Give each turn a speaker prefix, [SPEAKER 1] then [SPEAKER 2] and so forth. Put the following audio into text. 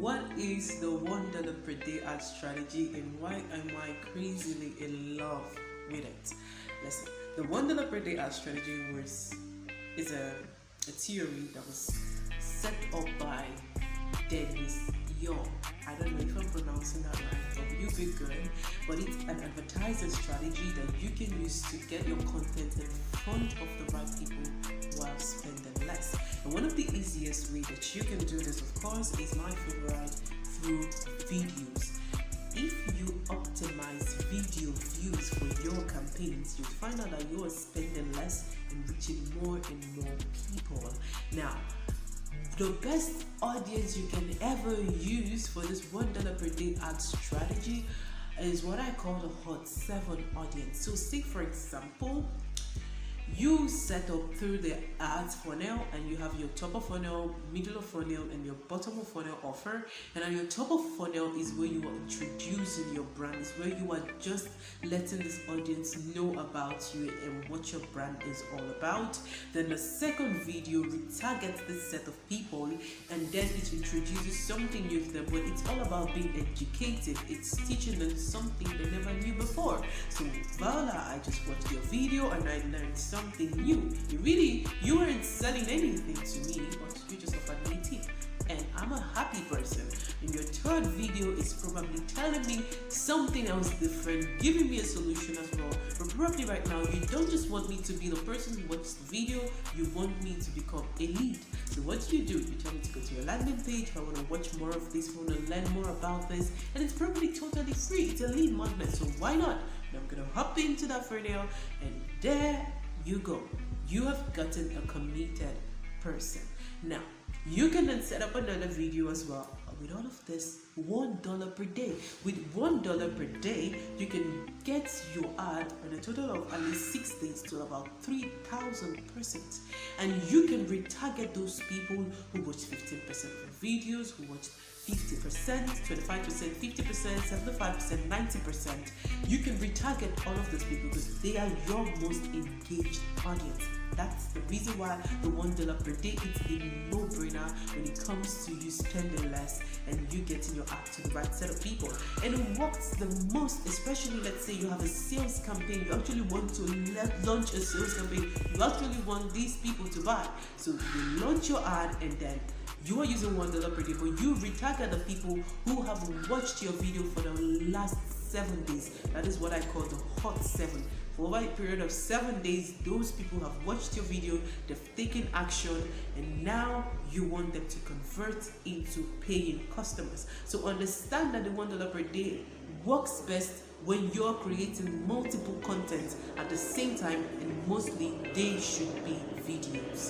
[SPEAKER 1] What is the $1 per day ad strategy and why am I crazily in love with it? Listen, the $1 per day ad strategy is a theory that was set up by Dennis Young. I don't know if I'm pronouncing that right, but you be good. But it's an advertising strategy that you can use to get your content in front of the right people while spending less. And one of the easiest ways that you can do this, of course, is my favorite, through videos. If you optimize video views for your campaigns, you'll find out that you are spending less and reaching more and more people. Now, the best audience you can ever use for this $1 per day ad strategy is what I call the Hot 7 audience. So say for example, you set up through the ads funnel and you have your top of funnel, middle of funnel and your bottom of funnel offer, and on your top of funnel is where you are introducing your brand, is where you are just letting this audience know about you and what your brand is all about. Then the second video retargets this set of people and then it introduces something new to them, but it's all about being educated. It's teaching them something they never knew before. So voila, I just watched your video and I learned something new. You weren't selling anything to me, but you just offered me a tip, and I'm a happy person. And your third video is probably telling me something else different, giving me a solution as well. But probably right now you don't just want me to be the person who watches the video, you want me to become a lead. So what do? You tell me to go to your landing page if I want to watch more of this, if I want to learn more about this, and it's probably totally free. It's a lead magnet, so why not? And I'm gonna hop into that funnel, and there you go. You have gotten a committed person. Now, you can then set up another video as well. With all of this, $1 per day. With $1 per day, you can get your ad on a total of at least 6 days to about 3,000 persons. And you can retarget those people who watch 15% of your videos, who watch 50%, 25%, 50%, 75%, 90%. You can retarget all of those people because they are your most engaged audience. That's the reason why the $1 per day is a no-brainer when it comes to you spending less and you getting your ad to the right set of people. And it works the most, especially let's say you have a sales campaign, you actually want to launch a sales campaign, you actually want these people to buy. So you launch your ad and then you are using $1 per day, but you retarget the people who have watched your video for the last 7 days. That is what I call the Hot 7. For over a period of 7 days, those people have watched your video, they've taken action, and now you want them to convert into paying customers. So understand that the $1 per day works best when you're creating multiple content at the same time, and mostly they should be videos.